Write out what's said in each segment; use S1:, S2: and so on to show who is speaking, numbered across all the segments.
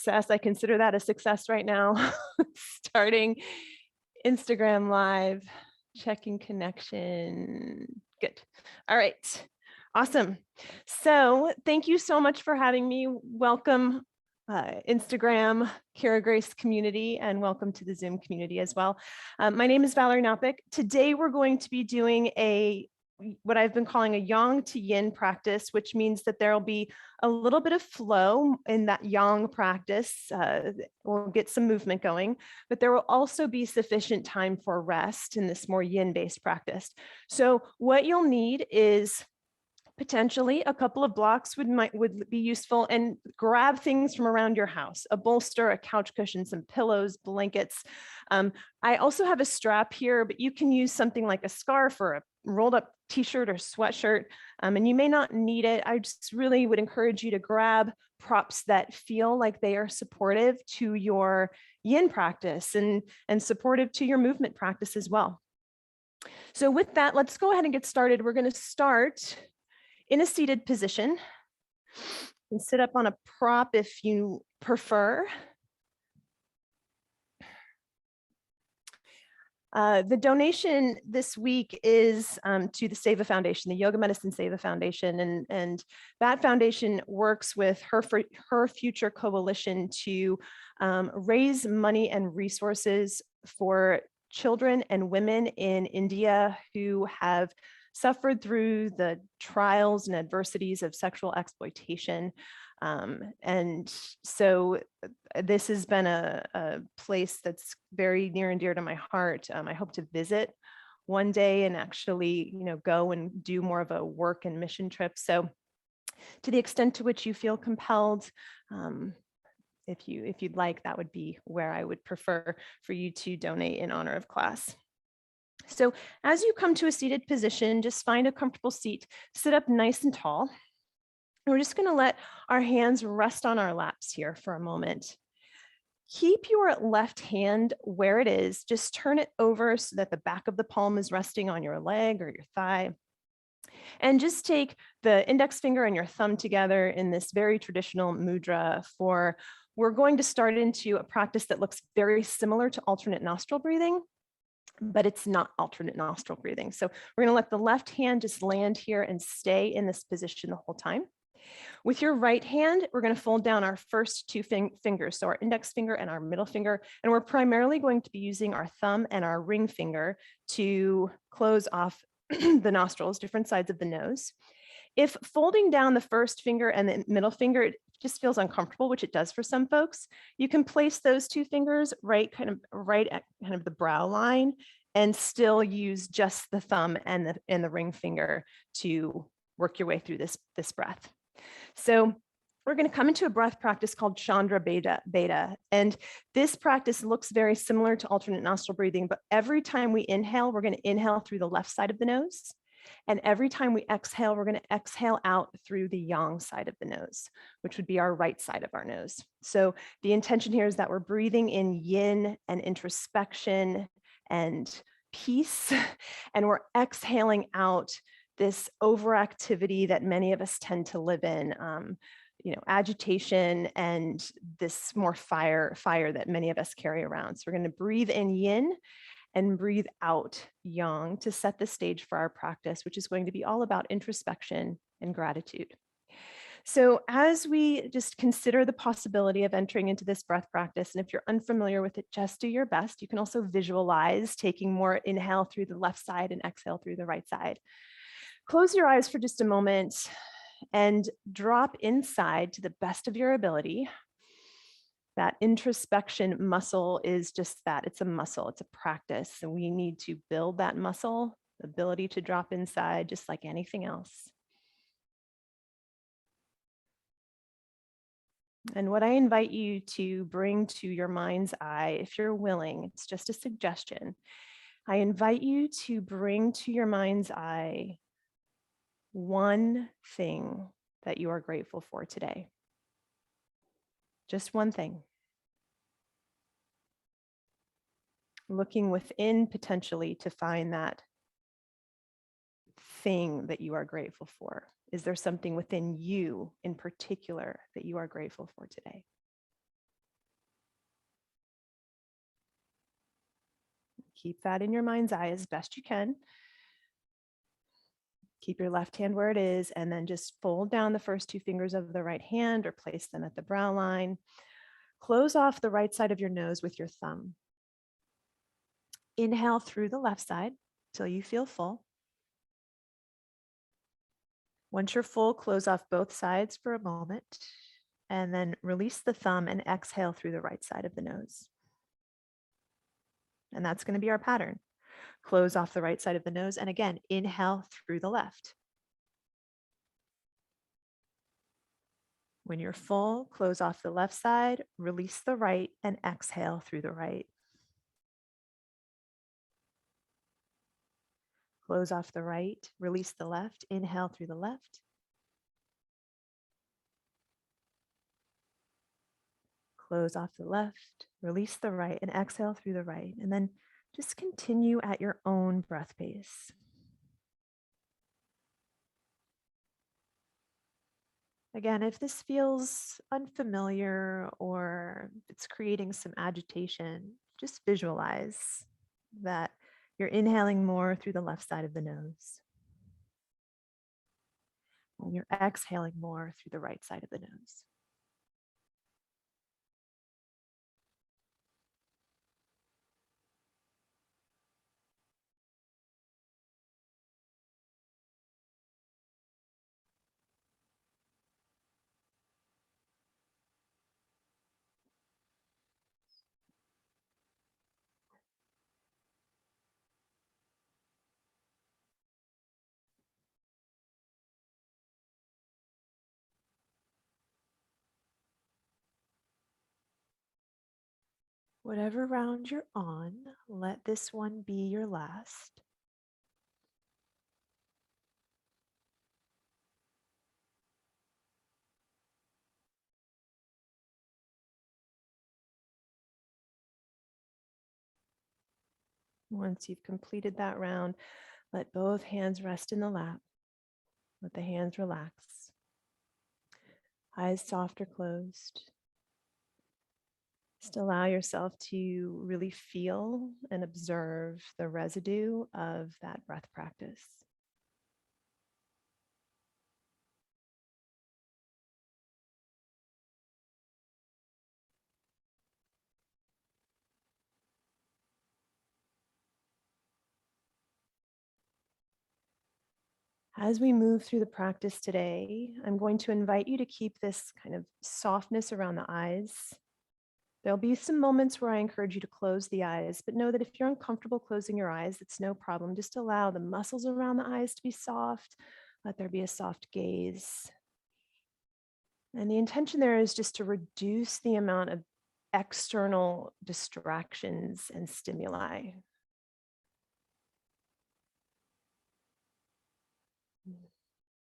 S1: success. I consider that a success right now. Starting Instagram Live, checking connection. Good. All right. Awesome. So thank you so much for having me. Welcome, Instagram Kara Grace community, and welcome to the Zoom community as well. My name is Valerie Knopik. Today we're going to be doing what I've been calling a yang to yin practice, which means that there will be a little bit of flow in that yang practice. We'll get some movement going, but there will also be sufficient time for rest in this more yin-based practice. So what you'll need is potentially a couple of blocks would be useful, and grab things from around your house, a bolster, a couch cushion, some pillows, blankets. I also have a strap here, but you can use something like a scarf or a rolled up t-shirt or sweatshirt, and you may not need it. I just really would encourage you to grab props that feel like they are supportive to your yin practice and supportive to your movement practice as well. So with that, let's go ahead and get started. We're going to start in a seated position, and sit up on a prop if you prefer. The donation this week is to the Seva Foundation, the Yoga Medicine Seva Foundation, and that foundation works with Her Future Coalition to raise money and resources for children and women in India who have suffered through the trials and adversities of sexual exploitation. And so this has been a place that's very near and dear to my heart. I hope to visit one day and actually, go and do more of a work and mission trip. So to the extent to which you feel compelled, if you'd like, that would be where I would prefer for you to donate in honor of class. So as you come to a seated position, just find a comfortable seat, sit up nice and tall. And we're just going to let our hands rest on our laps here for a moment. Keep your left hand where it is. Just turn it over so that the back of the palm is resting on your leg or your thigh. And just take the index finger and your thumb together in this very traditional mudra we're going to start into a practice that looks very similar to alternate nostril breathing, but it's not alternate nostril breathing. So we're going to let the left hand just land here and stay in this position the whole time. With your right hand, we're going to fold down our first two fingers, so our index finger and our middle finger, and we're primarily going to be using our thumb and our ring finger to close off the nostrils, different sides of the nose. If folding down the first finger and the middle finger just feels uncomfortable, which it does for some folks, you can place those two fingers right at kind of the brow line and still use just the thumb and the ring finger to work your way through this breath. So we're going to come into a breath practice called Chandra Beta. And this practice looks very similar to alternate nostril breathing, but every time we inhale, we're going to inhale through the left side of the nose. And every time we exhale, we're going to exhale out through the yang side of the nose, which would be our right side of our nose. So the intention here is that we're breathing in yin and introspection and peace, and we're exhaling out this overactivity that many of us tend to live in, agitation and this more fire that many of us carry around. So we're going to breathe in yin and breathe out yang to set the stage for our practice, which is going to be all about introspection and gratitude. So as we just consider the possibility of entering into this breath practice, and if you're unfamiliar with it, just do your best. You can also visualize taking more inhale through the left side and exhale through the right side. Close your eyes for just a moment and drop inside to the best of your ability. That introspection muscle is just that. It's a muscle, it's a practice. And we need to build that muscle, the ability to drop inside just like anything else. And what I invite you to bring to your mind's eye, if you're willing, it's just a suggestion. I invite you to bring to your mind's eye one thing that you are grateful for today. Just one thing. Looking within potentially to find that thing that you are grateful for. Is there something within you in particular that you are grateful for today? Keep that in your mind's eye as best you can. Keep your left hand where it is, and then just fold down the first two fingers of the right hand or place them at the brow line. Close off the right side of your nose with your thumb. Inhale through the left side till you feel full. Once you're full, close off both sides for a moment, and then release the thumb and exhale through the right side of the nose. And that's going to be our pattern. Close off the right side of the nose, and again, inhale through the left. When you're full, close off the left side, release the right, and exhale through the right. Close off the right, release the left, inhale through the left. Close off the left, release the right, and exhale through the right. And then just continue at your own breath pace. Again, if this feels unfamiliar or it's creating some agitation, just visualize that you're inhaling more through the left side of the nose. And you're exhaling more through the right side of the nose. Whatever round you're on, let this one be your last. Once you've completed that round, let both hands rest in the lap. Let the hands relax. Eyes soft or closed. Just allow yourself to really feel and observe the residue of that breath practice. As we move through the practice today, I'm going to invite you to keep this kind of softness around the eyes. There'll be some moments where I encourage you to close the eyes, but know that if you're uncomfortable closing your eyes, it's no problem. Just allow the muscles around the eyes to be soft. Let there be a soft gaze. And the intention there is just to reduce the amount of external distractions and stimuli.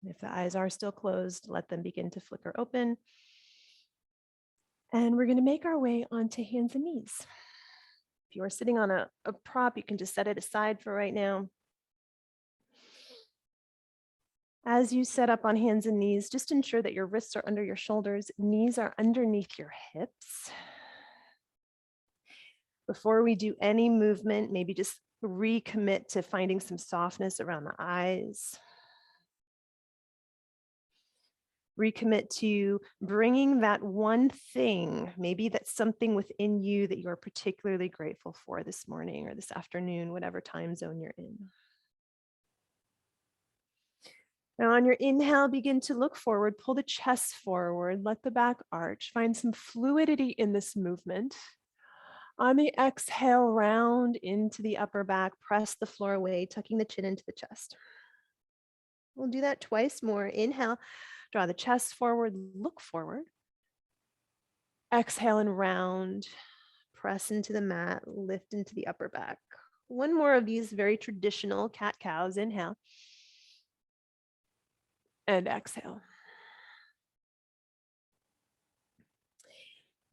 S1: If the eyes are still closed, let them begin to flicker open. And we're going to make our way onto hands and knees. If you are sitting on a prop, you can just set it aside for right now. As you set up on hands and knees, just ensure that your wrists are under your shoulders, knees are underneath your hips. Before we do any movement, maybe just recommit to finding some softness around the eyes. Recommit to bringing that one thing, maybe that's something within you that you're particularly grateful for this morning or this afternoon, whatever time zone you're in. Now on your inhale, begin to look forward, pull the chest forward, let the back arch, find some fluidity in this movement. On the exhale, round into the upper back, press the floor away, tucking the chin into the chest. We'll do that twice more. Inhale. Draw the chest forward, look forward. Exhale and round, press into the mat, lift into the upper back. One more of these very traditional cat-cows. Inhale. And exhale.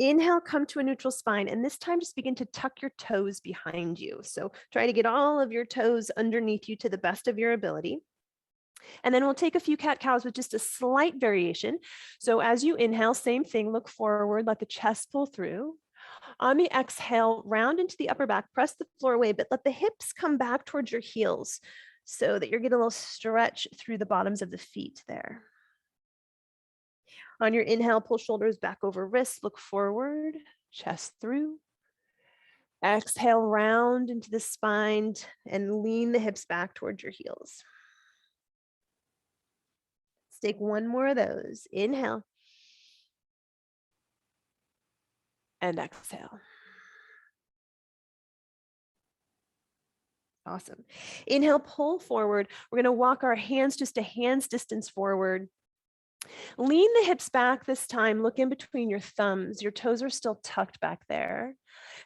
S1: Inhale, come to a neutral spine, and this time just begin to tuck your toes behind you. So try to get all of your toes underneath you to the best of your ability. And then we'll take a few cat-cows with just a slight variation. So as you inhale, same thing, look forward, let the chest pull through. On the exhale, round into the upper back, press the floor away, but let the hips come back towards your heels so that you're getting a little stretch through the bottoms of the feet there. On your inhale, pull shoulders back over wrists, look forward, chest through. Exhale, round into the spine and lean the hips back towards your heels. Let's take one more of those. Inhale and exhale. Awesome. Inhale, pull forward. We're going to walk our hands just a hand's distance forward. Lean the hips back this time. Look in between your thumbs. Your toes are still tucked back there.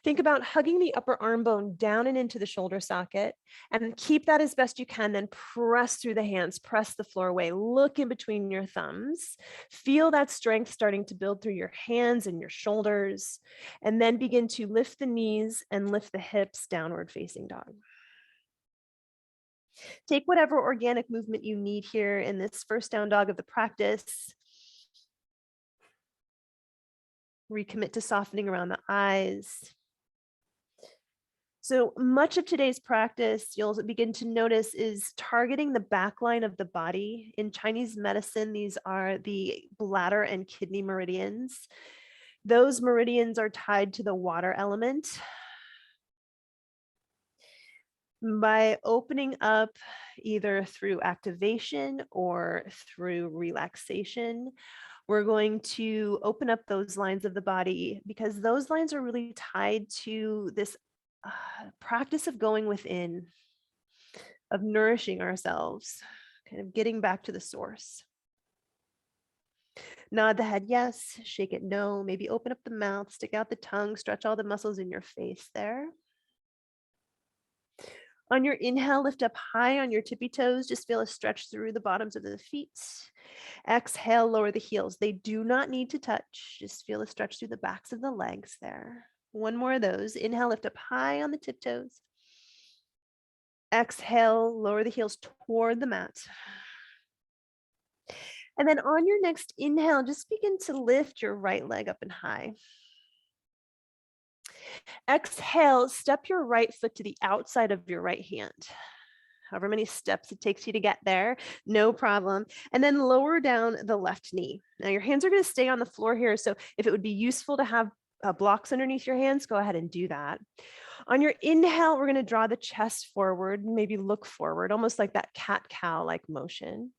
S1: Think about hugging the upper arm bone down and into the shoulder socket, and keep that as best you can. Then press through the hands, press the floor away. Look in between your thumbs. Feel that strength starting to build through your hands and your shoulders, and then begin to lift the knees and lift the hips, downward facing dog. Take whatever organic movement you need here in this first down dog of the practice. Recommit to softening around the eyes. So much of today's practice, you'll begin to notice, is targeting the back line of the body. In Chinese medicine, these are the bladder and kidney meridians. Those meridians are tied to the water element. By opening up either through activation or through relaxation, we're going to open up those lines of the body, because those lines are really tied to this practice of going within, of nourishing ourselves, kind of getting back to the source. Nod the head yes, shake it no, maybe open up the mouth, stick out the tongue, stretch all the muscles in your face there. On your inhale, lift up high on your tippy toes. Just feel a stretch through the bottoms of the feet. Exhale, lower the heels. They do not need to touch. Just feel a stretch through the backs of the legs there. One more of those. Inhale, lift up high on the tiptoes. Exhale, lower the heels toward the mat. And then on your next inhale, just begin to lift your right leg up and high. Exhale, step your right foot to the outside of your right hand. However many steps it takes you to get there, no problem. And then lower down the left knee. Now your hands are going to stay on the floor here. So if it would be useful to have blocks underneath your hands, go ahead and do that. On your inhale, we're going to draw the chest forward, maybe look forward, almost like that cat-cow like motion.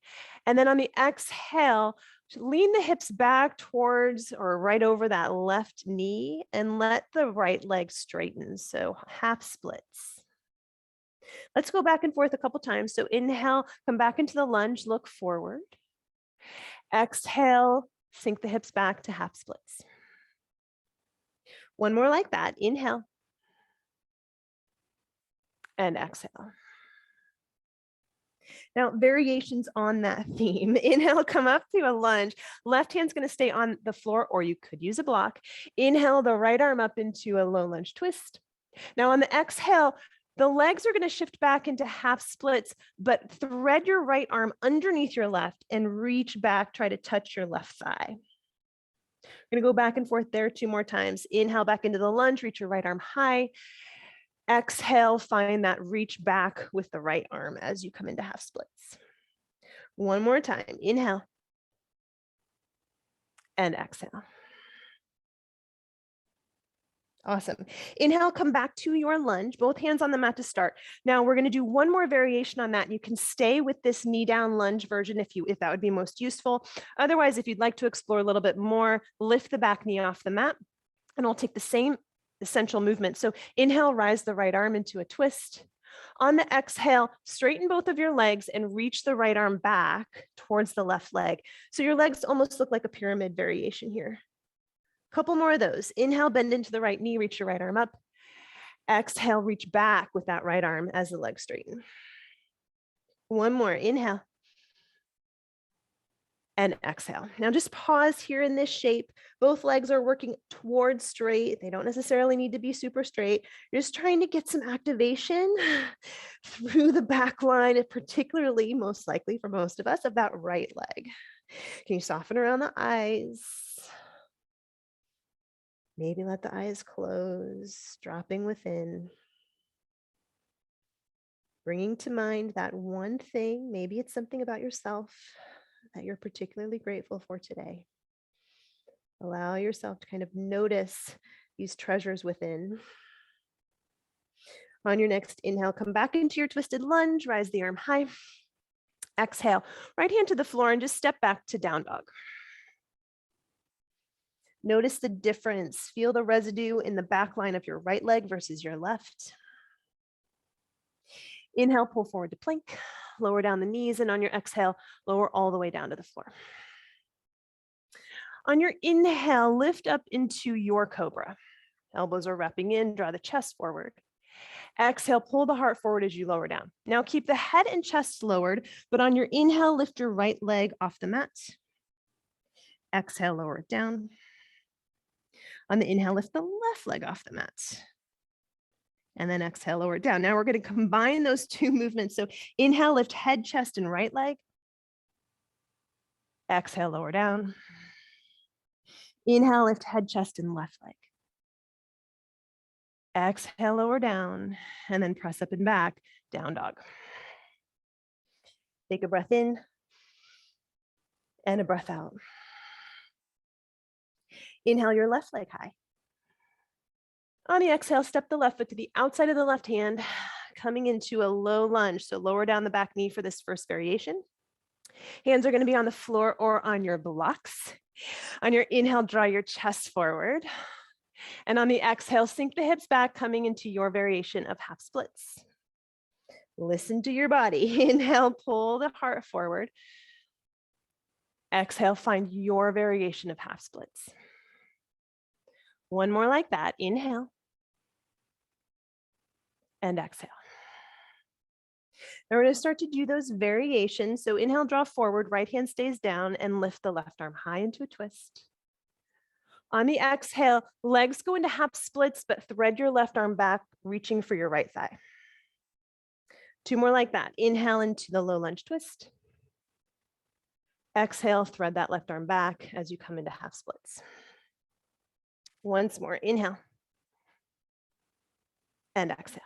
S1: And then on the exhale, lean the hips back towards or right over that left knee and let the right leg straighten. So half splits. Let's go back and forth a couple times. So inhale, come back into the lunge, look forward. Exhale, sink the hips back to half splits. One more like that. Inhale and exhale. Now, variations on that theme. Inhale, come up to a lunge. Left hand's going to stay on the floor, or you could use a block. Inhale, the right arm up into a low lunge twist. Now on the exhale, the legs are going to shift back into half splits, but thread your right arm underneath your left and reach back, try to touch your left thigh. We're going to go back and forth there 2 more times. Inhale back into the lunge, reach your right arm high. Exhale, find that reach back with the right arm as you come into half splits. One more time. Inhale and exhale. Awesome. Inhale, come back to your lunge, both hands on the mat to start. Now we're going to do one more variation on that. You can stay with this knee down lunge version if that would be most useful. Otherwise, if you'd like to explore a little bit more, lift the back knee off the mat, and I'll take the same essential movement. So inhale, rise the right arm into a twist. On the exhale, straighten both of your legs and reach the right arm back towards the left leg. So your legs almost look like a pyramid variation here. Couple more of those. Inhale, bend into the right knee, reach your right arm up. Exhale, reach back with that right arm as the legs straighten. One more. Inhale and exhale. Now just pause here in this shape. Both legs are working towards straight. They don't necessarily need to be super straight. You're just trying to get some activation through the back line, and particularly, most likely for most of us, of that right leg. Can you soften around the eyes? Maybe let the eyes close, dropping within. Bringing to mind that one thing, maybe it's something about yourself that you're particularly grateful for today. Allow yourself to kind of notice these treasures within. On your next inhale, come back into your twisted lunge, rise the arm high. Exhale, right hand to the floor and just step back to down dog. Notice the difference. Feel the residue in the back line of your right leg versus your left. Inhale, pull forward to plank, lower down the knees, and on your exhale, lower all the way down to the floor. On your inhale, lift up into your cobra. Elbows are wrapping in, draw the chest forward. Exhale, pull the heart forward as you lower down. Now keep the head and chest lowered, but on your inhale, lift your right leg off the mat. Exhale, lower it down. On the inhale, lift the left leg off the mat. And then exhale, lower it down. Now we're going to combine those two movements. So inhale, lift head, chest, and right leg. Exhale, lower down. Inhale, lift head, chest, and left leg. Exhale, lower down, and then press up and back, down dog. Take a breath in and a breath out. Inhale your left leg high. On the exhale, step the left foot to the outside of the left hand, coming into a low lunge. So lower down the back knee for this first variation. Hands are going to be on the floor or on your blocks. On your inhale, draw your chest forward. And on the exhale, sink the hips back, coming into your variation of half splits. Listen to your body. Inhale, pull the heart forward. Exhale, find your variation of half splits. One more like that. Inhale. And exhale. Now we're going to start to do those variations. So inhale, draw forward, right hand stays down, and lift the left arm high into a twist. On the exhale, legs go into half splits, but thread your left arm back, reaching for your right thigh. Two more like that. Inhale into the low lunge twist. Exhale, thread that left arm back as you come into half splits. Once more, inhale. And exhale.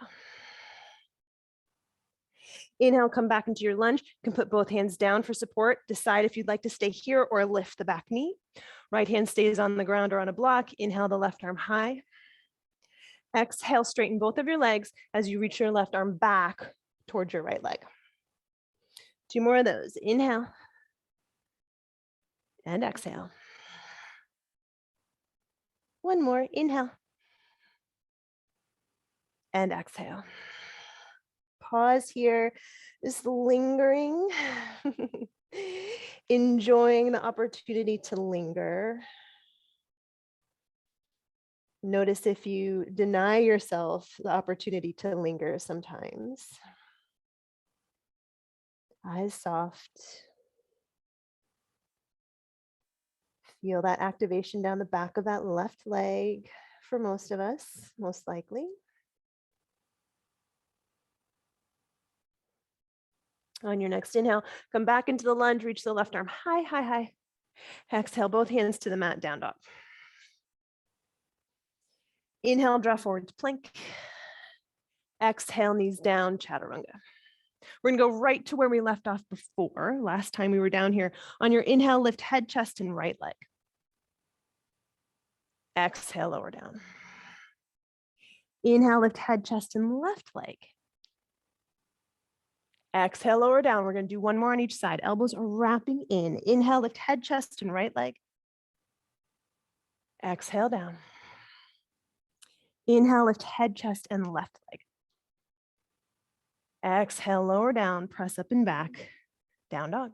S1: Inhale, come back into your lunge. You can put both hands down for support. Decide if you'd like to stay here or lift the back knee. Right hand stays on the ground or on a block. Inhale the left arm high. Exhale, straighten both of your legs as you reach your left arm back towards your right leg. Two more of those. Inhale. And exhale. One more. Inhale. And exhale. Pause here, just lingering, enjoying the opportunity to linger. Notice if you deny yourself the opportunity to linger sometimes. Eyes soft. Feel that activation down the back of that left leg for most of us, most likely. On your next inhale, come back into the lunge, reach the left arm high, high, high. Exhale, both hands to the mat, down dog. Inhale, draw forward to plank. Exhale, knees down, chaturanga. We're gonna go right to where we left off before, last time we were down here. On your inhale, lift head, chest, and right leg. Exhale, lower down. Inhale, lift head, chest, and left leg. Exhale, lower down. We're going to do one more on each side. Elbows are wrapping in. Inhale, lift head, chest, and right leg. Exhale, down. Inhale, lift head, chest, and left leg. Exhale, lower down, press up and back, down dog.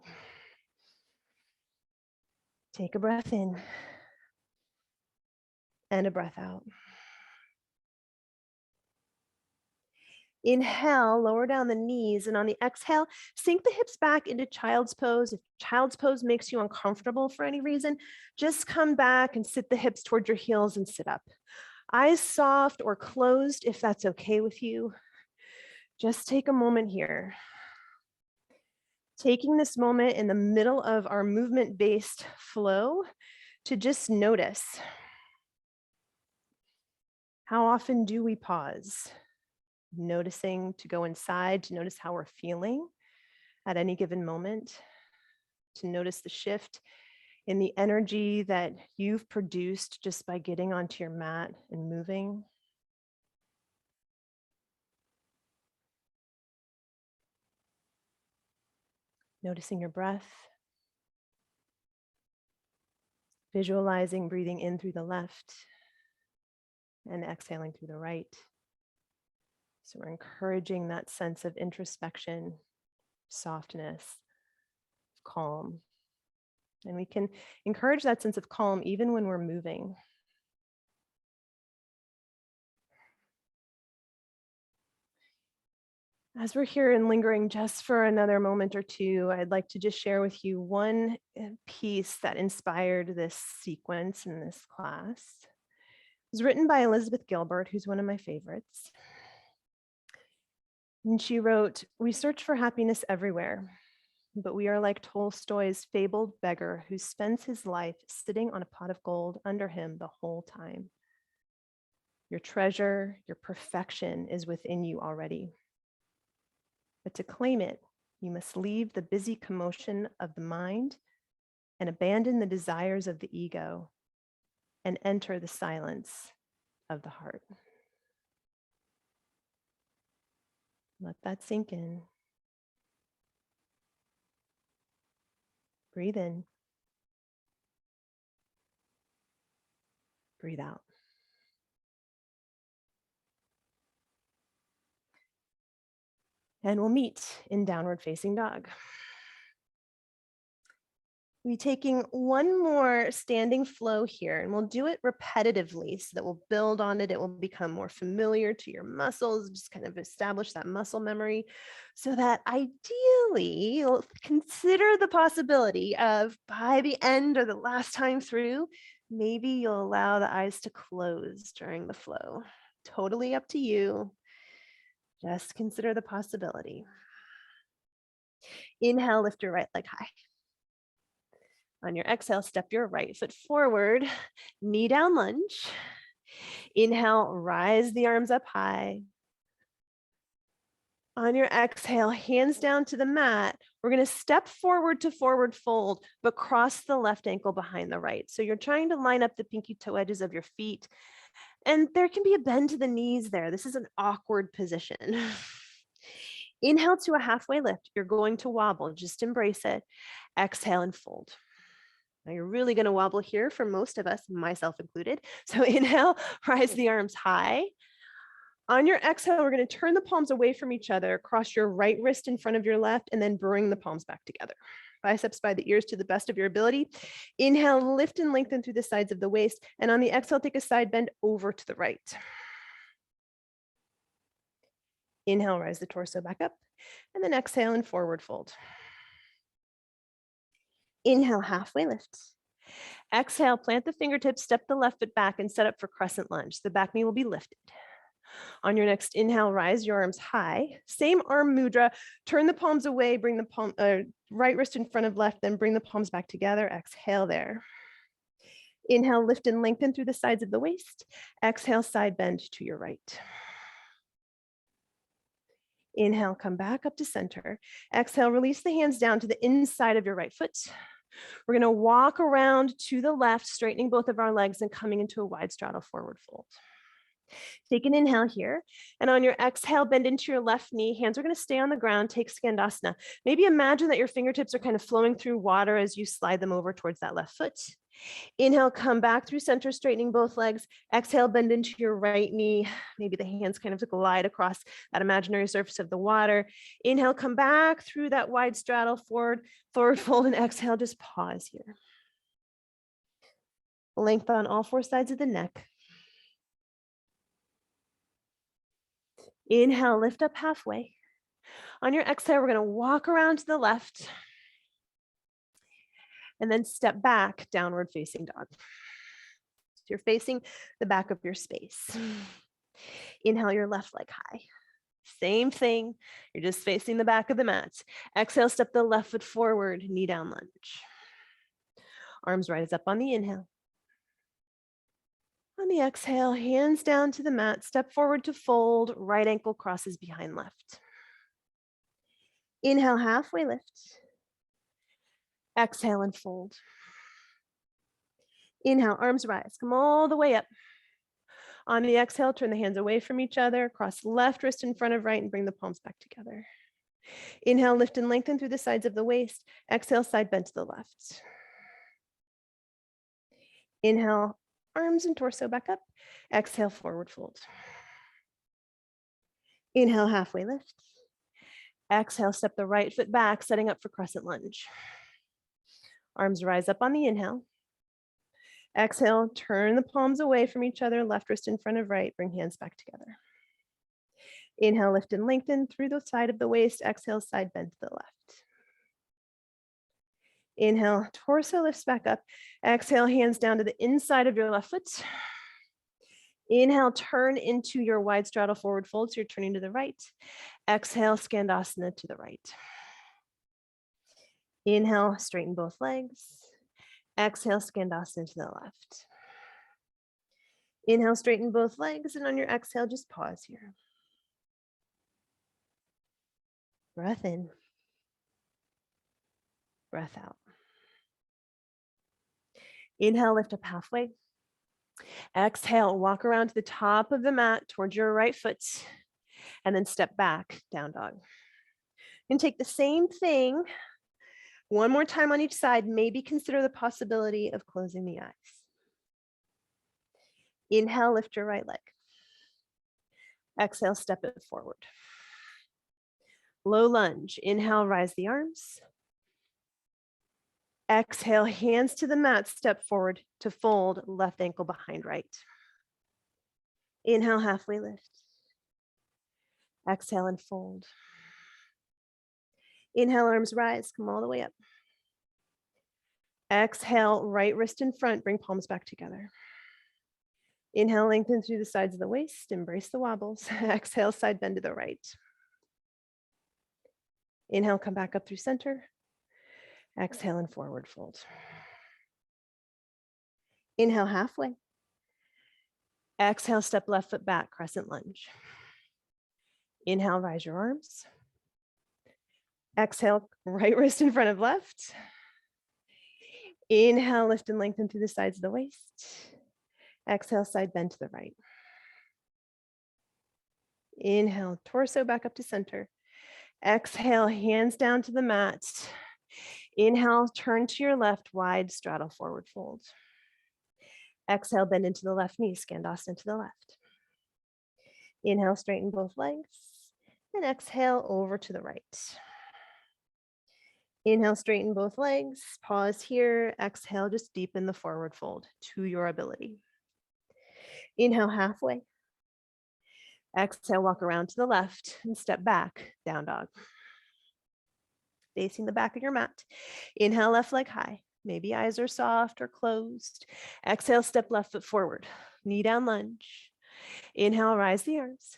S1: Take a breath in and a breath out. Inhale, lower down the knees, and on the exhale, sink the hips back into child's pose. If child's pose makes you uncomfortable for any reason, just come back and sit the hips toward your heels and sit up. Eyes soft or closed if that's okay with you. Just take a moment here. Taking this moment in the middle of our movement-based flow to just notice. How often do we pause, noticing to go inside, to notice how we're feeling at any given moment, to notice the shift in the energy that you've produced just by getting onto your mat and moving? Noticing your breath, visualizing breathing in through the left and exhaling through the right. So we're encouraging that sense of introspection, softness, calm. And we can encourage that sense of calm even when we're moving. As we're here and lingering just for another moment or two, I'd like to just share with you one piece that inspired this sequence in this class. It was written by Elizabeth Gilbert, who's one of my favorites. And she wrote, "We search for happiness everywhere, but we are like Tolstoy's fabled beggar who spends his life sitting on a pot of gold under him the whole time. Your treasure, your perfection is within you already. But to claim it, you must leave the busy commotion of the mind and abandon the desires of the ego and enter the silence of the heart." Let that sink in. Breathe in. Breathe out. And we'll meet in downward facing dog. We'll be taking one more standing flow here, and we'll do it repetitively so that we'll build on it. It will become more familiar to your muscles, just kind of establish that muscle memory so that ideally you'll consider the possibility of, by the end or the last time through, maybe you'll allow the eyes to close during the flow. Totally up to you. Just consider the possibility. Inhale, lift your right leg high. On your exhale, step your right foot forward, knee down lunge. Inhale, rise the arms up high. On your exhale, hands down to the mat. We're going to step forward to forward fold, but cross the left ankle behind the right. So you're trying to line up the pinky toe edges of your feet. And there can be a bend to the knees there. This is an awkward position. Inhale to a halfway lift. You're going to wobble. Just embrace it. Exhale and fold. Now you're really going to wobble here for most of us, myself included. So inhale, rise the arms high. On your exhale, we're going to turn the palms away from each other, cross your right wrist in front of your left, and then bring the palms back together. Biceps by the ears to the best of your ability. Inhale, lift and lengthen through the sides of the waist. And on the exhale, take a side bend over to the right. Inhale, rise the torso back up. And then exhale and forward fold. Inhale, halfway lift. Exhale, plant the fingertips, step the left foot back, and set up for crescent lunge. The back knee will be lifted. On your next inhale, rise your arms high. Same arm mudra. Turn the palms away, bring the right wrist in front of left, then bring the palms back together. Exhale there. Inhale, lift and lengthen through the sides of the waist. Exhale, side bend to your right. Inhale, come back up to center. Exhale, release the hands down to the inside of your right foot. We're going to walk around to the left, straightening both of our legs and coming into a wide straddle forward fold. Take an inhale here. And on your exhale, bend into your left knee. Hands are going to stay on the ground. Take Skandasana. Maybe imagine that your fingertips are kind of flowing through water as you slide them over towards that left foot. Inhale, come back through center, straightening both legs. Exhale, bend into your right knee. Maybe the hands kind of glide across that imaginary surface of the water. Inhale, come back through that wide straddle, forward fold, and exhale, just pause here. Length on all four sides of the neck. Inhale, lift up halfway. On your exhale, we're going to walk around to the left and then step back, downward facing dog. So you're facing the back of your space. Inhale your left leg high. Same thing. You're just facing the back of the mat. Exhale, step the left foot forward, knee down lunge. Arms rise up on the inhale. On the exhale, hands down to the mat, step forward to fold, right ankle crosses behind left. Inhale, halfway lift. Exhale and fold. Inhale, arms rise, come all the way up. On the exhale, turn the hands away from each other, cross left wrist in front of right and bring the palms back together. Inhale, lift and lengthen through the sides of the waist. Exhale, side bend to the left. Inhale, arms and torso back up. Exhale, forward fold. Inhale, halfway lift. Exhale, step the right foot back, setting up for crescent lunge. Arms rise up on the inhale. Exhale, turn the palms away from each other, left wrist in front of right, bring hands back together. Inhale, lift and lengthen through the side of the waist. Exhale, side bend to the left. Inhale, torso lifts back up. Exhale, hands down to the inside of your left foot. Inhale, turn into your wide straddle forward fold. So you're turning to the right. Exhale, Skandasana to the right. Inhale, straighten both legs. Exhale, Skandasana to the left. Inhale, straighten both legs. And on your exhale, just pause here. Breath in. Breath out. Inhale, lift up halfway. Exhale, walk around to the top of the mat towards your right foot, and then step back, down dog. And take the same thing one more time on each side. Maybe consider the possibility of closing the eyes. Inhale, lift your right leg. Exhale, step it forward. Low lunge. Inhale, rise the arms. Exhale, hands to the mat, step forward to fold, left ankle behind right. Inhale, halfway lift. Exhale and fold. Inhale, arms rise, come all the way up. Exhale, right wrist in front, bring palms back together. Inhale, lengthen through the sides of the waist, embrace the wobbles. Exhale, side bend to the right. Inhale, come back up through center. Exhale and forward fold. Inhale, halfway. Exhale, step left foot back, crescent lunge. Inhale, rise your arms. Exhale, right wrist in front of left. Inhale, lift and lengthen through the sides of the waist. Exhale, side bend to the right. Inhale, torso back up to center. Exhale, hands down to the mat. Inhale, turn to your left, wide straddle forward fold. Exhale, bend into the left knee, Skandasana to the left. Inhale, straighten both legs. And exhale, over to the right. Inhale, straighten both legs. Pause here. Exhale, just deepen the forward fold to your ability. Inhale, halfway. Exhale, walk around to the left and step back, down dog. Facing the back of your mat. Inhale, left leg high. Maybe eyes are soft or closed. Exhale, step left foot forward. Knee down lunge. Inhale, rise the arms.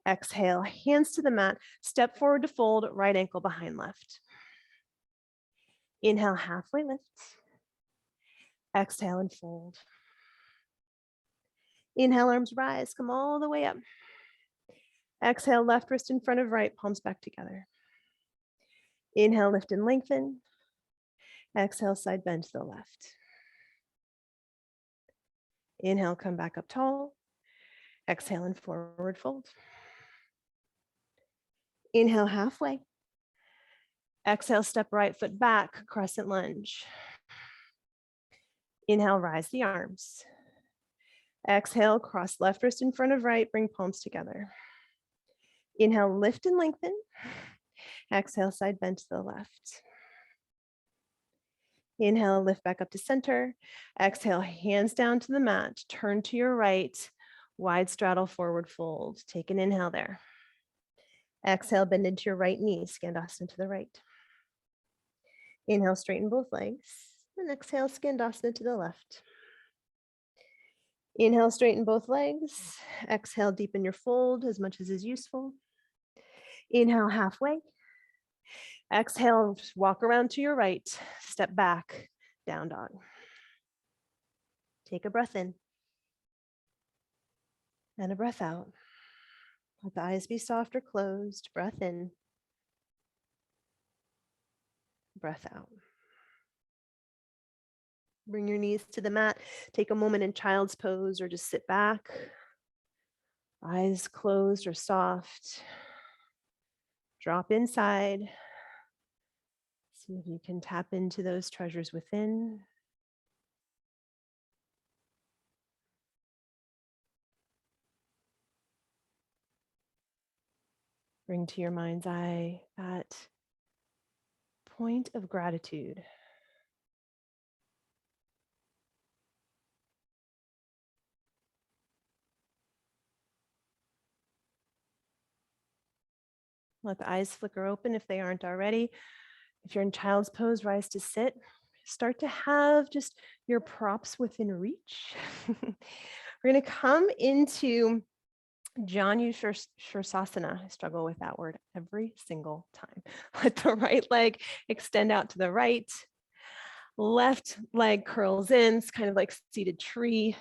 S1: Exhale, hands to the mat. Step forward to fold, right ankle behind left. Inhale, halfway lift. Exhale and fold. Inhale, arms rise, come all the way up. Exhale, left wrist in front of right, palms back together. Inhale, lift and lengthen. Exhale, side bend to the left. Inhale, come back up tall. Exhale and forward fold. Inhale, halfway. Exhale, step right foot back, crescent lunge. Inhale, rise the arms. Exhale, cross left wrist in front of right, bring palms together. Inhale, lift and lengthen. Exhale, side bend to the left. Inhale, lift back up to center. Exhale, hands down to the mat. Turn to your right, wide straddle forward fold. Take an inhale there. Exhale, bend into your right knee, Skandasana to the right. Inhale, straighten both legs. And exhale, Skandasana to the left. Inhale, straighten both legs. Exhale, deepen your fold as much as is useful. Inhale, halfway. Exhale, walk around to your right. Step back, down dog. Take a breath in and a breath out. Let the eyes be soft or closed. Breath in, breath out. Bring your knees to the mat. Take a moment in child's pose or just sit back. Eyes closed or soft. Drop inside. See if you can tap into those treasures within. Bring to your mind's eye that point of gratitude. Let the eyes flicker open if they aren't already. If you're in child's pose, rise to sit. Start to have just your props within reach. We're going to come into Janu Shavasana. I struggle with that word every single time. Let the right leg extend out to the right. Left leg curls in. It's kind of like seated tree.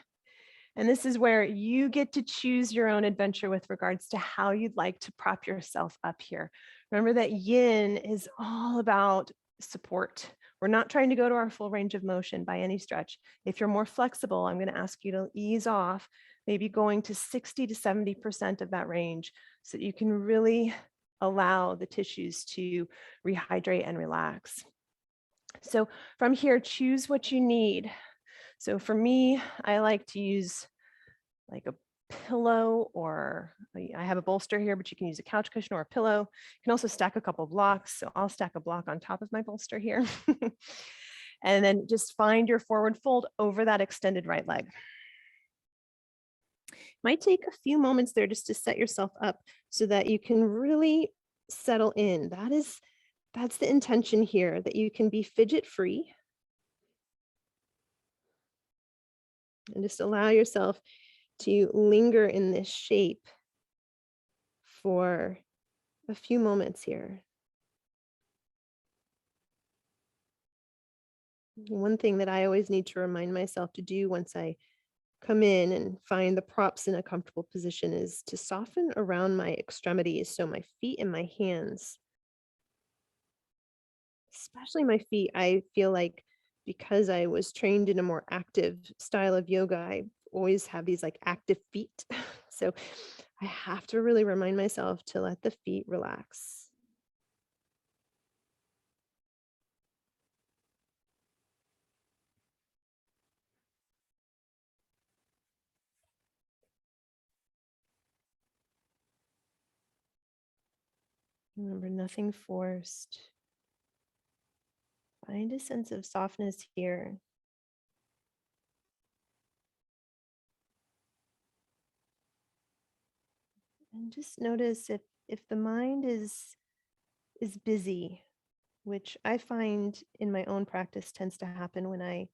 S1: And this is where you get to choose your own adventure with regards to how you'd like to prop yourself up here. Remember that yin is all about support. We're not trying to go to our full range of motion by any stretch. If you're more flexible, I'm going to ask you to ease off, maybe going to 60 to 70% of that range so that you can really allow the tissues to rehydrate and relax. So from here, choose what you need. So for me, I like to use like a pillow, or I have a bolster here, but you can use a couch cushion or a pillow. You can also stack a couple of blocks. So I'll stack a block on top of my bolster here. And then just find your forward fold over that extended right leg. Might take a few moments there just to set yourself up so that you can really settle in. That's the intention here, that you can be fidget free. And just allow yourself to linger in this shape for a few moments here. One thing that I always need to remind myself to do once I come in and find the props in a comfortable position is to soften around my extremities. So my feet and my hands, especially my feet, I feel like because I was trained in a more active style of yoga, I always have these like active feet. So I have to really remind myself to let the feet relax. Remember, nothing forced. Find a sense of softness here. And just notice if the mind is busy, which I find in my own practice tends to happen when I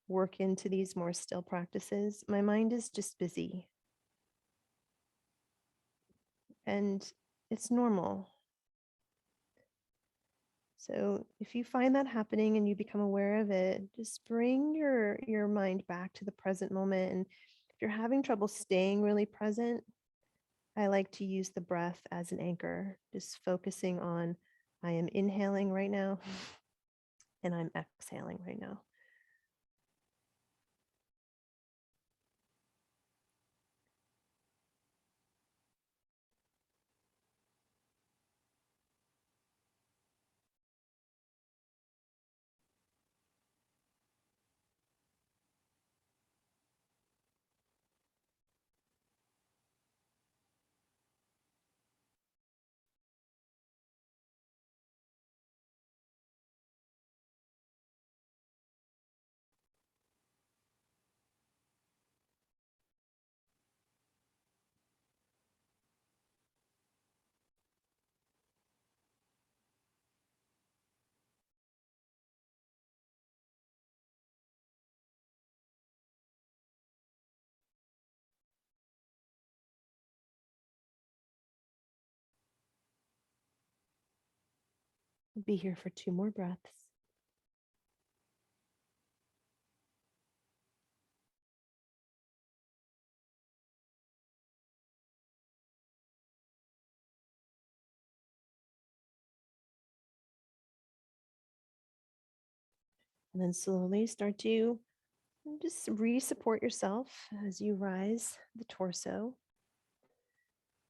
S1: work into these more still practices. My mind is just busy. And it's normal. So if you find that happening and you become aware of it, just bring your mind back to the present moment. And if you're having trouble staying really present, I like to use the breath as an anchor, just focusing on I am inhaling right now and I'm exhaling right now. We'll be here for 2 more breaths. And then slowly start to just re-support yourself as you rise the torso,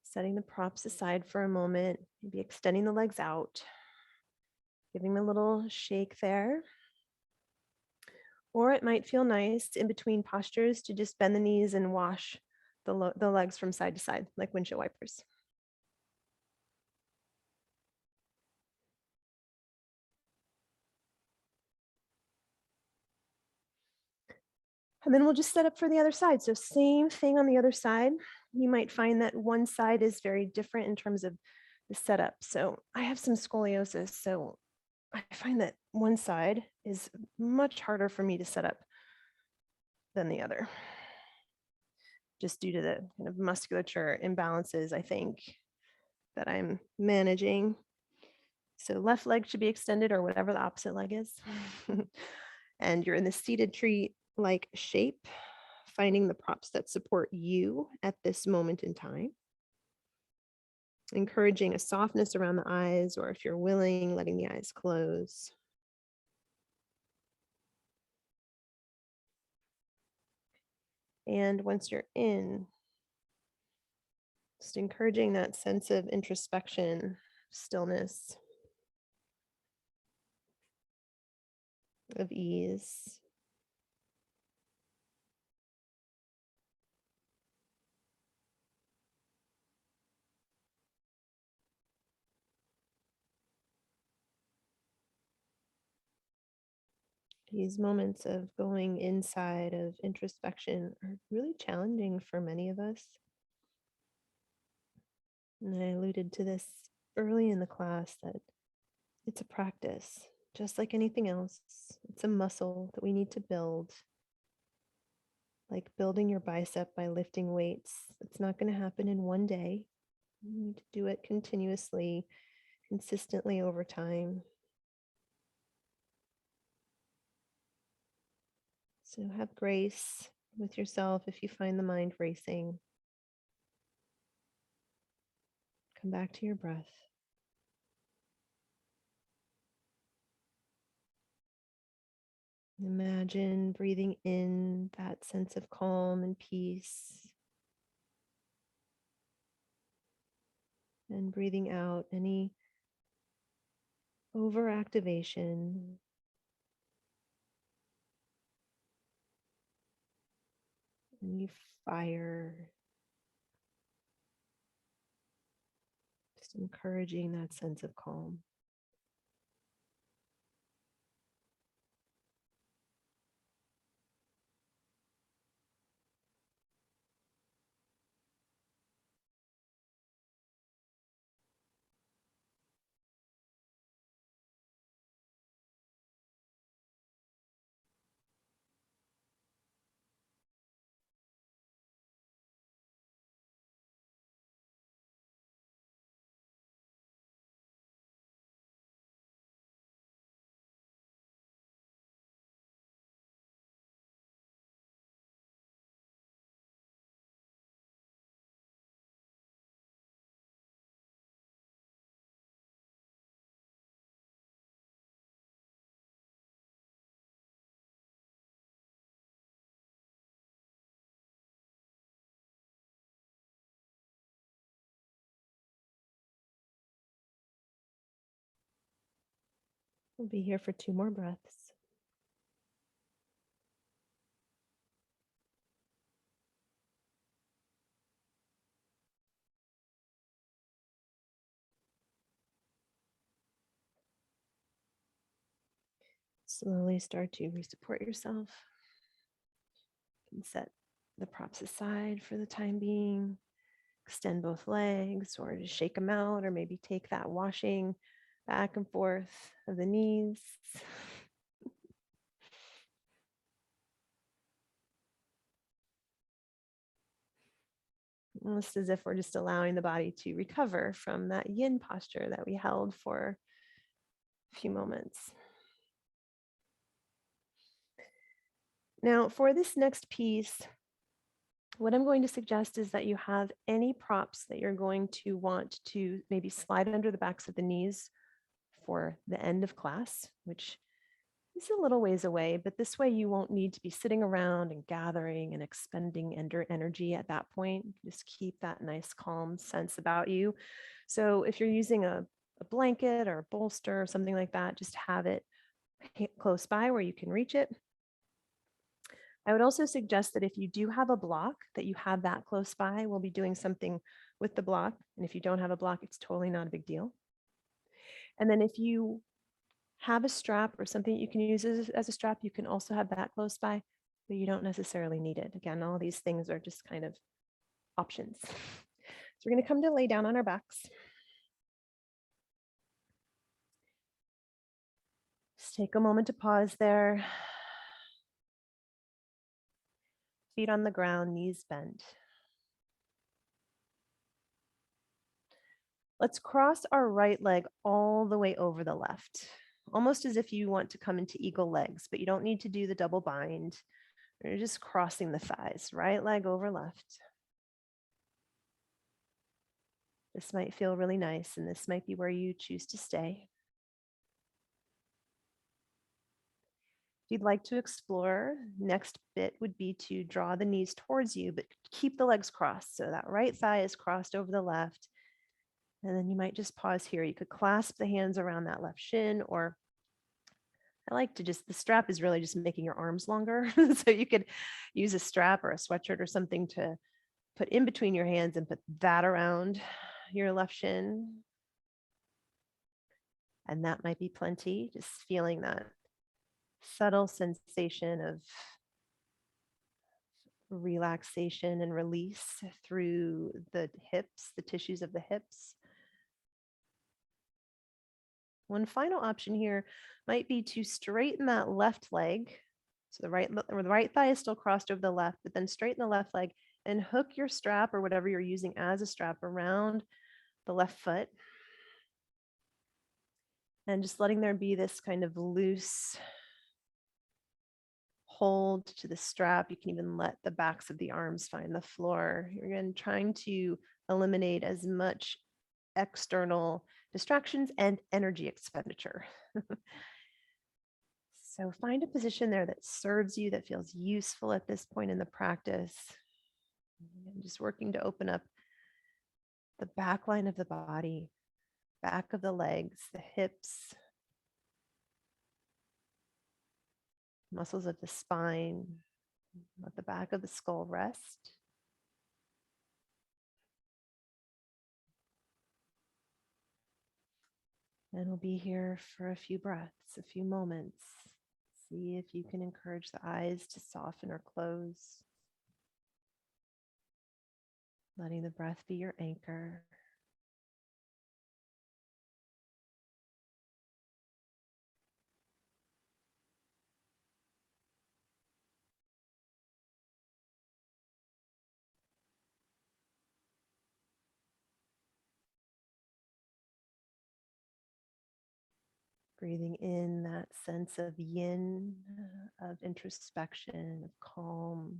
S1: setting the props aside for a moment, maybe extending the legs out, giving them a little shake there. Or it might feel nice in between postures to just bend the knees and wash the legs from side to side, like windshield wipers. And then we'll just set up for the other side. So same thing on the other side. You might find that one side is very different in terms of the setup. So I have some scoliosis. So I find that one side is much harder for me to set up than the other, just due to the kind of musculature imbalances, I think, that I'm managing. So left leg should be extended or whatever the opposite leg is. And you're in the seated tree like shape, finding the props that support you at this moment in time. Encouraging a softness around the eyes, or if you're willing, letting the eyes close. And once you're in, just encouraging that sense of introspection, stillness, of ease. These moments of going inside, of introspection, are really challenging for many of us. And I alluded to this early in the class that it's a practice, just like anything else. It's a muscle that we need to build. Like building your bicep by lifting weights. It's not going to happen in one day. You need to do it continuously, consistently over time. So have grace with yourself if you find the mind racing. Come back to your breath. Imagine breathing in that sense of calm and peace, and breathing out any overactivation, any fire. Just encouraging that sense of calm. We'll be here for 2 more breaths. Slowly start to re-support yourself. You can set the props aside for the time being. Extend both legs, or just shake them out, or maybe take that washing back and forth of the knees. Almost as if we're just allowing the body to recover from that yin posture that we held for a few moments. Now, for this next piece, what I'm going to suggest is that you have any props that you're going to want to maybe slide under the backs of the knees for the end of class, which It's a little ways away, but this way you won't need to be sitting around and gathering and expending energy at that point. Just keep that nice, calm sense about you. So if you're using a blanket or a bolster or something like that, just have it close by where you can reach it. I would also suggest that if you do have a block, that you have that close by. We'll be doing something with the block. And if you don't have a block, it's totally not a big deal. And then if you have a strap or something you can use as a strap, you can also have that close by, but you don't necessarily need it. Again, all these things are just kind of options. So we're going to come to lay down on our backs. Just take a moment to pause there. Feet on the ground, knees bent. Let's cross our right leg all the way over the left, almost as if you want to come into eagle legs, but you don't need to do the double bind. You're just crossing the thighs, right leg over left. This might feel really nice, and this might be where you choose to stay. If you'd like to explore, next bit would be to draw the knees towards you, but keep the legs crossed. So that right thigh is crossed over the left. And then you might just pause here. You could clasp the hands around that left shin, or I like to just, the strap is really just making your arms longer. So you could use a strap or a sweatshirt or something to put in between your hands and put that around your left shin. And that might be plenty, just feeling that subtle sensation of relaxation and release through the hips, the tissues of the hips. One final option here might be to straighten that left leg. So the right thigh is still crossed over the left, but then straighten the left leg and hook your strap or whatever you're using as a strap around the left foot. And just letting there be this kind of loose hold to the strap. You can even let the backs of the arms find the floor. You're again trying to eliminate as much external distractions and energy expenditure. So find a position there that serves you, that feels useful at this point in the practice. And just working to open up the back line of the body, back of the legs, the hips, muscles of the spine. Let the back of the skull rest. And we'll be here for a few breaths, a few moments. See if you can encourage the eyes to soften or close. Letting the breath be your anchor. Breathing in that sense of yin, of introspection, of calm.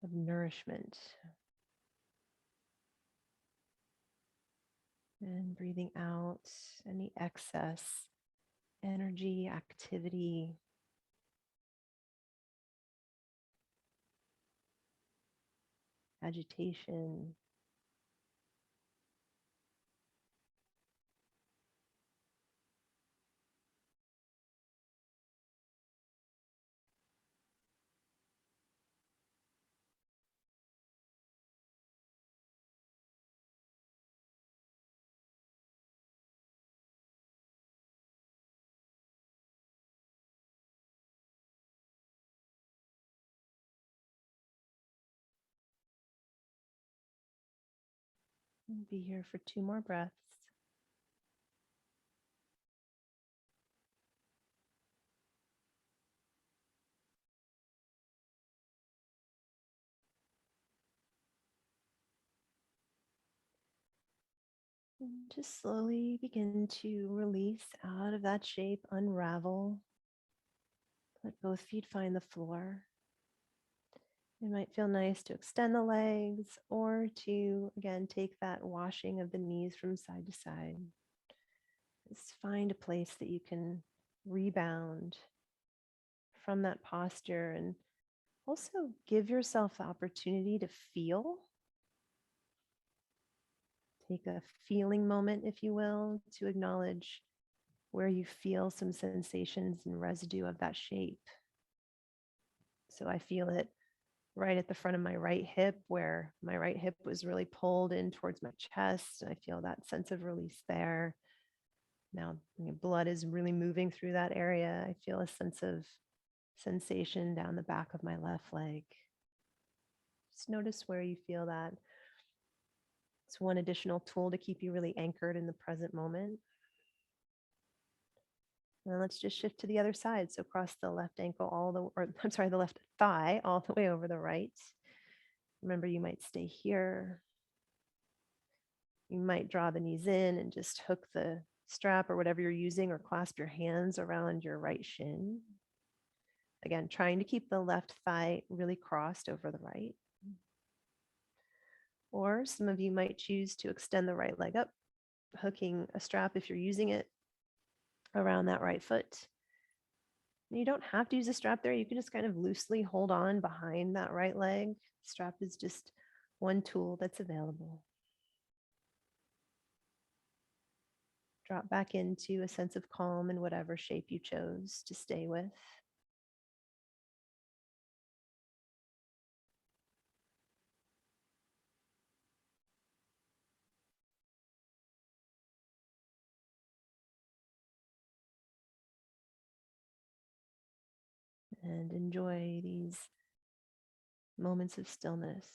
S1: Of nourishment. And breathing out any excess energy, activity, agitation. We'll be here for 2 more breaths. And just slowly begin to release out of that shape, unravel. Let both feet find the floor. It might feel nice to extend the legs or to, again, take that washing of the knees from side to side. Just find a place that you can rebound from that posture, and also give yourself the opportunity to feel. Take a feeling moment, if you will, to acknowledge where you feel some sensations and residue of that shape. So I feel it right at the front of my right hip, where my right hip was really pulled in towards my chest. And I feel that sense of release there. Now blood is really moving through that area. I feel a sense of sensation down the back of my left leg. Just notice where you feel that. It's one additional tool to keep you really anchored in the present moment. And let's just shift to the other side. So cross the left ankle the left thigh all the way over the right. Remember, you might stay here. You might draw the knees in and just hook the strap or whatever you're using, or clasp your hands around your right shin. Again, trying to keep the left thigh really crossed over the right. Or some of you might choose to extend the right leg up, hooking a strap if you're using it around that right foot. And you don't have to use a strap there. You can just kind of loosely hold on behind that right leg. Strap is just one tool that's available. Drop back into a sense of calm in whatever shape you chose to stay with. And enjoy these moments of stillness.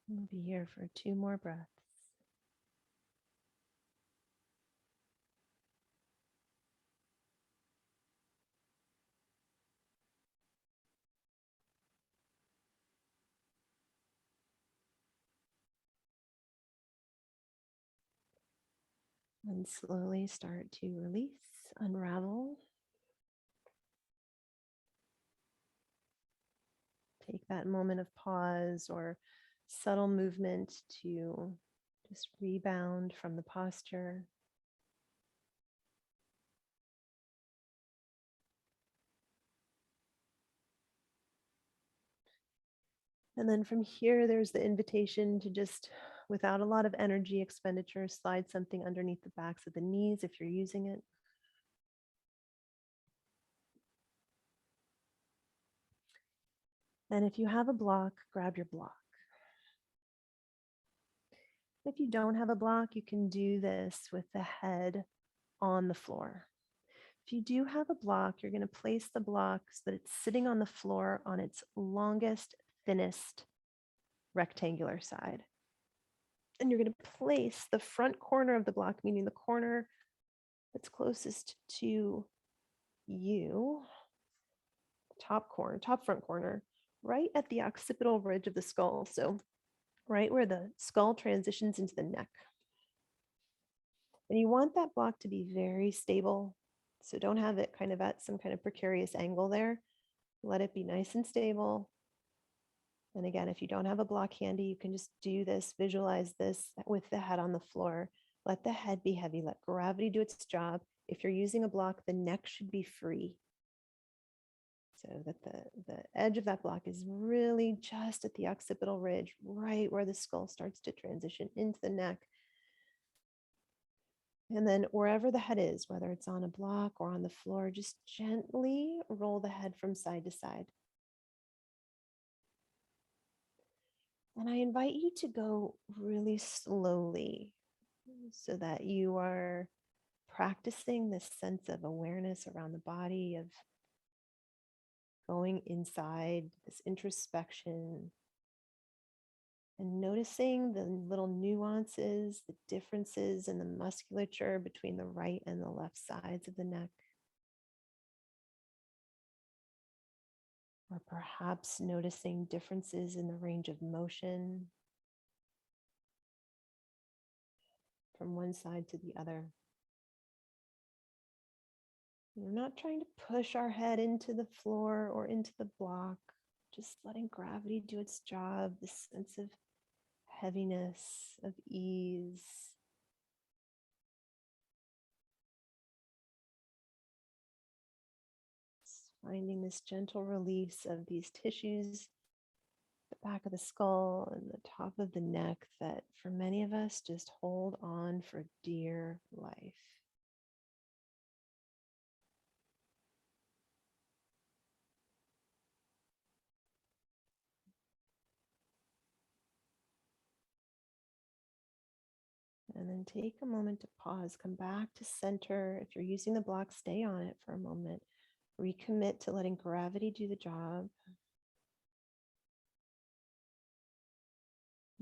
S1: We'll be here for 2 more breaths. And slowly start to release, unravel. Take that moment of pause or subtle movement to just rebound from the posture. And then from here, there's the invitation to just, without a lot of energy expenditure, slide something underneath the backs of the knees if you're using it. And if you have a block, grab your block. If you don't have a block, you can do this with the head on the floor. If you do have a block, you're going to place the block so that it's sitting on the floor on its longest, thinnest rectangular side. And you're going to place the front corner of the block, meaning the corner that's closest to you, top front corner, right at the occipital ridge of the skull. So right where the skull transitions into the neck. And you want that block to be very stable. So don't have it kind of at some kind of precarious angle there. Let it be nice and stable. And again, if you don't have a block handy, you can just do this, visualize this with the head on the floor. Let the head be heavy, let gravity do its job. If you're using a block, the neck should be free, so that the edge of that block is really just at the occipital ridge, right where the skull starts to transition into the neck. And then wherever the head is, whether it's on a block or on the floor, just gently roll the head from side to side. And I invite you to go really slowly so that you are practicing this sense of awareness around the body, of going inside, this introspection, and noticing the little nuances, the differences in the musculature between the right and the left sides of the neck. Or perhaps noticing differences in the range of motion from one side to the other. We're not trying to push our head into the floor or into the block, just letting gravity do its job, this sense of heaviness, of ease. Just finding this gentle release of these tissues, the back of the skull and the top of the neck, that for many of us just hold on for dear life. And then take a moment to pause, come back to center. If you're using the block, stay on it for a moment. Recommit to letting gravity do the job.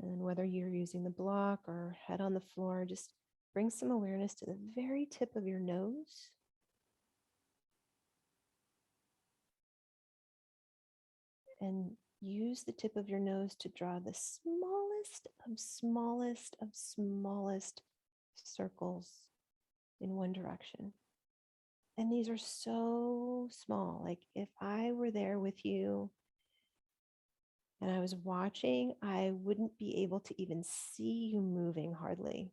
S1: And whether you're using the block or head on the floor, just bring some awareness to the very tip of your nose. And use the tip of your nose to draw the smallest circles in one direction. And these are so small. Like if I were there with you and I was watching, I wouldn't be able to even see you moving hardly.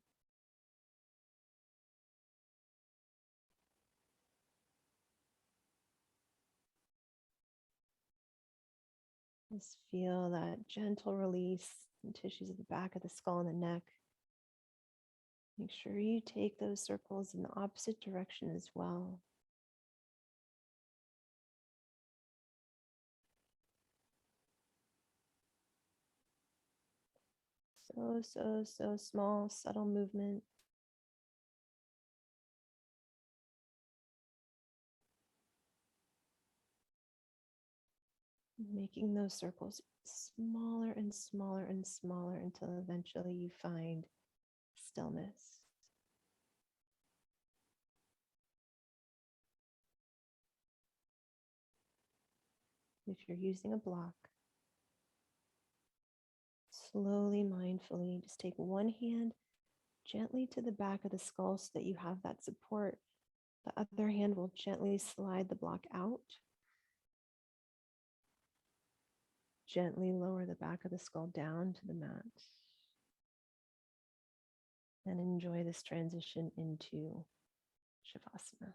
S1: Just feel that gentle release in tissues of the back of the skull and the neck. Make sure you take those circles in the opposite direction as well. So small, subtle movement. Making those circles smaller and smaller and smaller until eventually you find stillness. If you're using a block, slowly, mindfully, just take one hand gently to the back of the skull so that you have that support. The other hand will gently slide the block out. Gently lower the back of the skull down to the mat. And enjoy this transition into Shavasana.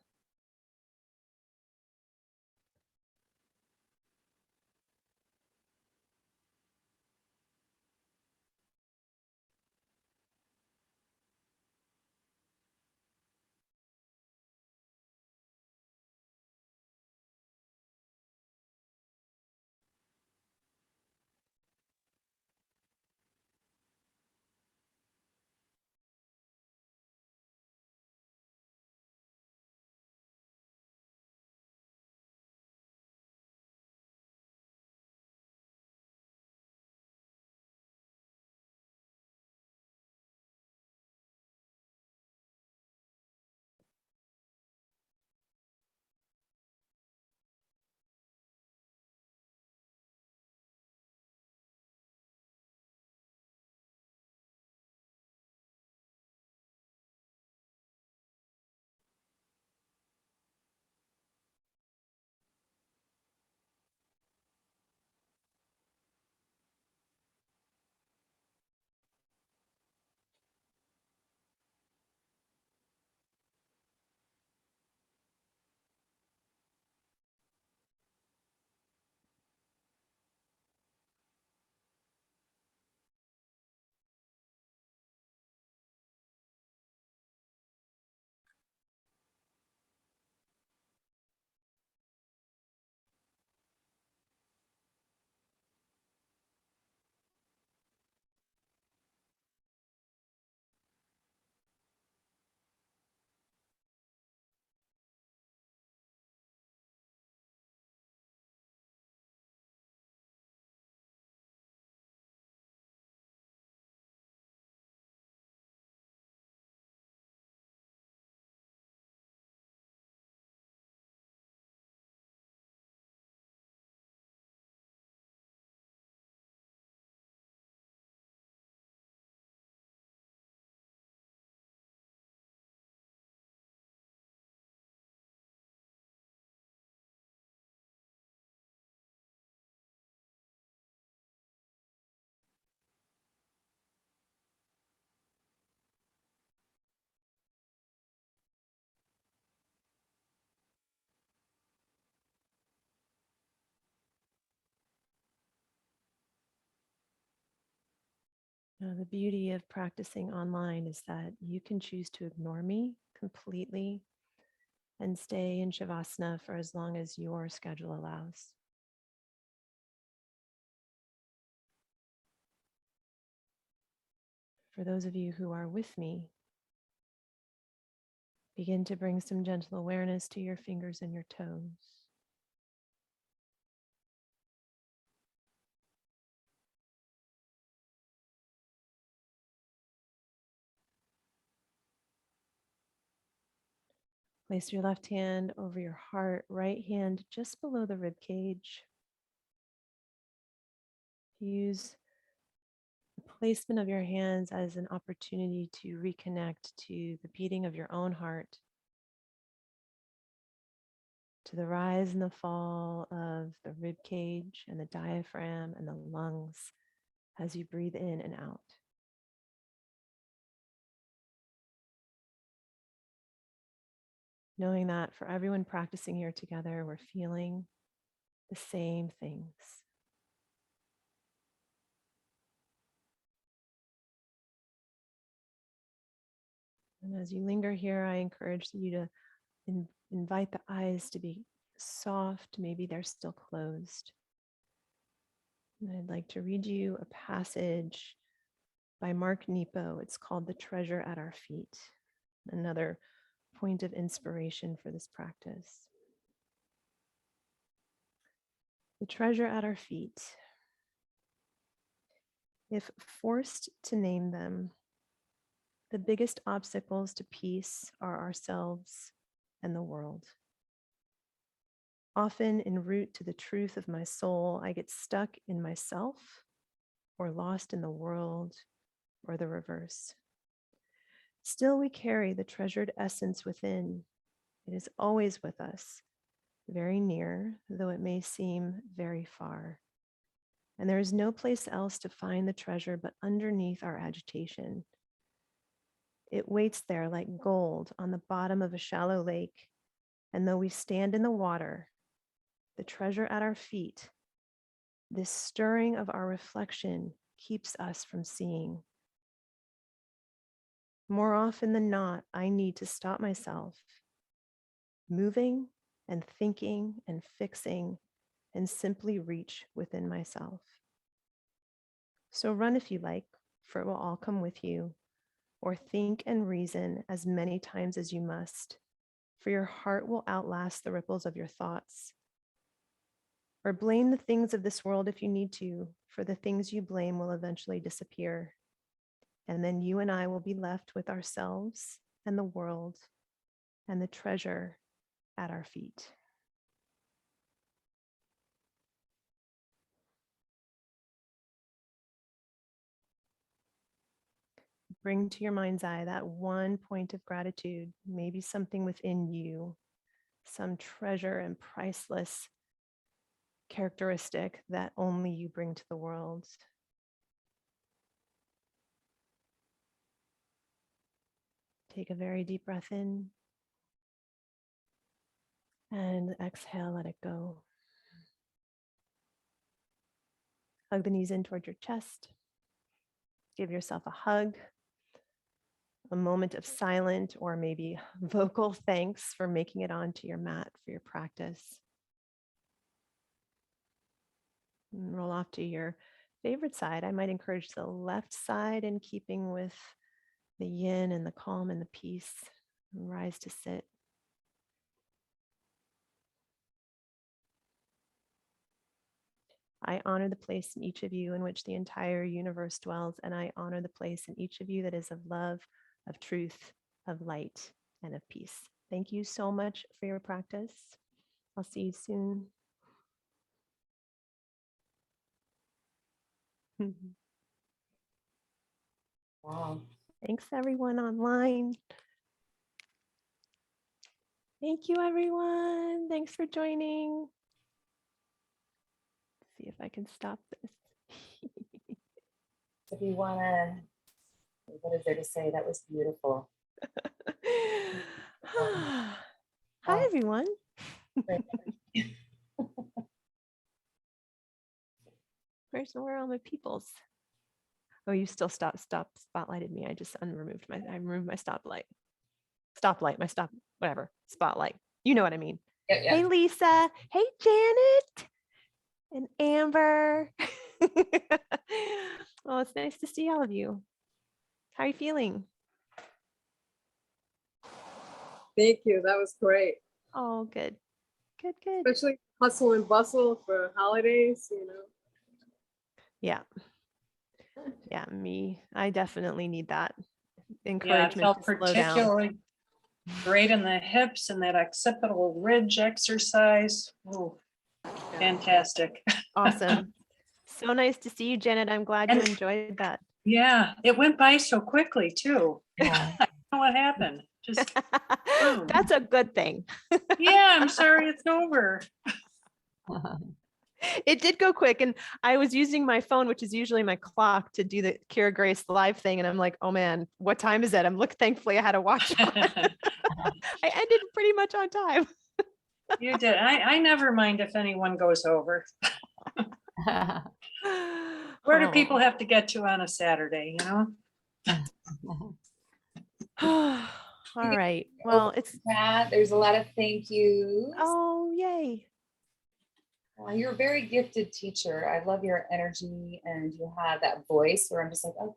S1: Now, the beauty of practicing online is that you can choose to ignore me completely and stay in Shavasana for as long as your schedule allows. For those of you who are with me, begin to bring some gentle awareness to your fingers and your toes. Place your left hand over your heart, right hand just below the rib cage. Use the placement of your hands as an opportunity to reconnect to the beating of your own heart, to the rise and the fall of the rib cage and the diaphragm and the lungs as you breathe in and out. Knowing that for everyone practicing here together, we're feeling the same things. And as you linger here, I encourage you to invite the eyes to be soft. Maybe they're still closed. And I'd like to read you a passage by Mark Nepo. It's called The Treasure at Our Feet. Another point of inspiration for this practice. The treasure at our feet. If forced to name them, the biggest obstacles to peace are ourselves and the world. Often en route to the truth of my soul, I get stuck in myself or lost in the world or the reverse. Still, we carry the treasured essence within. It is always with us, very near, though it may seem very far. And there is no place else to find the treasure but underneath our agitation. It waits there like gold on the bottom of a shallow lake. And though we stand in the water, the treasure at our feet, this stirring of our reflection keeps us from seeing. More often than not, I need to stop myself, moving and thinking and fixing, and simply reach within myself. So run if you like, for it will all come with you, or think and reason as many times as you must, for your heart will outlast the ripples of your thoughts. Or blame the things of this world if you need to, for the things you blame will eventually disappear. And then you and I will be left with ourselves and the world and the treasure at our feet. Bring to your mind's eye that one point of gratitude, maybe something within you, some treasure and priceless characteristic that only you bring to the world. Take a very deep breath in and exhale, let it go. Hug the knees in toward your chest. Give yourself a hug, a moment of silent or maybe vocal thanks for making it onto your mat for your practice. And roll off to your favorite side. I might encourage the left side in keeping with the yin and the calm and the peace. And rise to sit. I honor the place in each of you in which the entire universe dwells, and I honor the place in each of you that is of love, of truth, of light, and of peace. Thank you so much for your practice. I'll see you soon.
S2: Wow.
S1: Thanks, everyone online. Thank you, everyone. Thanks for joining. Let's see if I can stop this.
S2: If you want to, what is there to say? That was beautiful.
S1: Hi, everyone. Where are all my peoples? Oh, you still spotlighted me. I removed my whatever, spotlight. You know what I mean?
S2: Yeah, yeah.
S1: Hey, Lisa. Hey, Janet and Amber. Oh, it's nice to see all of you. How are you feeling?
S3: Thank you. That was great.
S1: Oh, good. Good.
S3: Especially hustle and bustle for holidays, you know.
S1: Yeah. Yeah, me. I definitely need that
S4: Yeah, it
S1: encouragement
S4: felt
S1: to slow down.
S4: particularly great in the hips and that occipital ridge exercise. Ooh, fantastic.
S1: Awesome. So nice to see you, Janet. I'm glad you
S4: And-
S1: enjoyed that.
S4: Yeah, it went by so quickly too.
S2: Yeah.
S4: I don't know what happened. Just, boom.
S1: That's a good thing.
S4: yeah, I'm sorry it's over.
S1: It did go quick, and I was using my phone, which is usually my clock, to do the Kira Grace live thing, and I'm like, oh man, what time is it? Thankfully I had a watch on. I ended pretty much on time.
S4: You did. I never mind if anyone goes over. Where do people have to get to on a Saturday, you know?
S1: All right. Well, it's
S2: There's a lot of thank yous.
S1: oh yay.
S2: You're a very gifted teacher. I love your energy, and you have that voice where I'm just like, oh,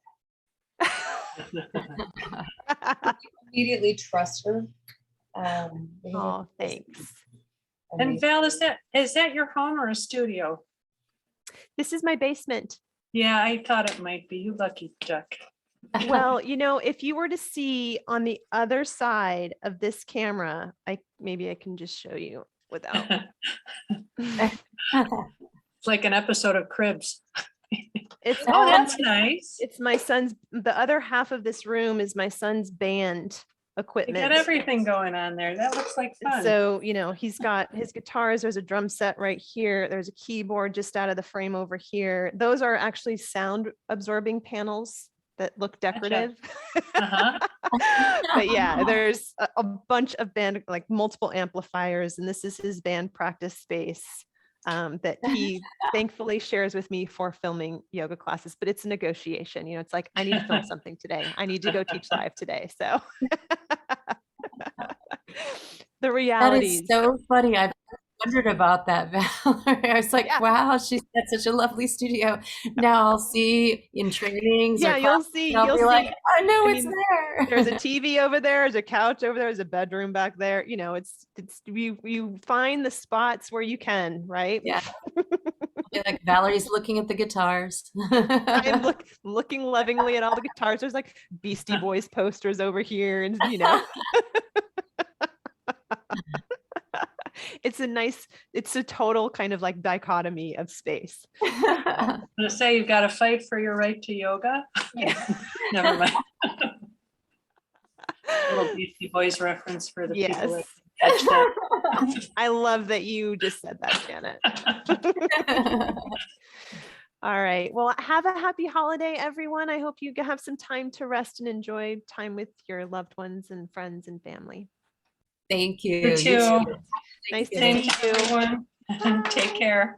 S2: immediately trust her.
S1: Oh, thanks.
S4: And Val, is that your home or a studio?
S1: This is my basement.
S4: Yeah, I thought it might be. You lucky duck.
S1: Well, if you were to see on the other side of this camera, maybe I can just show you without.
S4: It's like an episode of Cribs.
S1: It's
S4: Oh,
S1: all
S4: that's nice.
S1: It's my son's, the other half of this room is my son's band
S4: You
S1: equipment.
S4: got everything going on there. That looks like fun.
S1: So, he's got his guitars. There's a drum set right here. There's a keyboard just out of the frame over here. Those are actually sound absorbing panels that look decorative.
S4: Uh-huh.
S1: But yeah, there's a bunch of band, like multiple amplifiers, and this is his band practice space that he thankfully shares with me for filming yoga classes. But it's a negotiation. It's like, I need to film something today. I need to go teach live today. So the reality
S5: is so funny. I've wondered about that, Valerie. I was like,
S1: Yeah.
S5: wow, she's got such a lovely studio. Now I'll see in trainings.
S1: Yeah,
S5: or
S1: you'll
S5: classes,
S1: see.
S5: and I'll
S1: You'll
S5: be
S1: see.
S5: like, I know
S1: I
S5: it's
S1: mean,
S5: there.
S1: There's a TV over there. There's a couch over there. There's a bedroom back there. It's you find the spots where you can, right?
S5: Yeah. Like Valerie's looking at the guitars.
S1: I'm looking lovingly at all the guitars. There's like Beastie Boys posters over here, and it's a total kind of like dichotomy of space.
S4: I'm gonna say you've got to fight for your right to yoga.
S1: Yeah.
S4: Never mind. Little Beastie Boys reference for the people that catch that.
S1: I love that you just said that, Janet. All right. Well, have a happy holiday, everyone. I hope you have some time to rest and enjoy time with your loved ones and friends and family.
S5: Thank you.
S4: You too.
S1: Nice to
S4: Same
S1: see
S4: to
S1: you.
S4: everyone. Take care.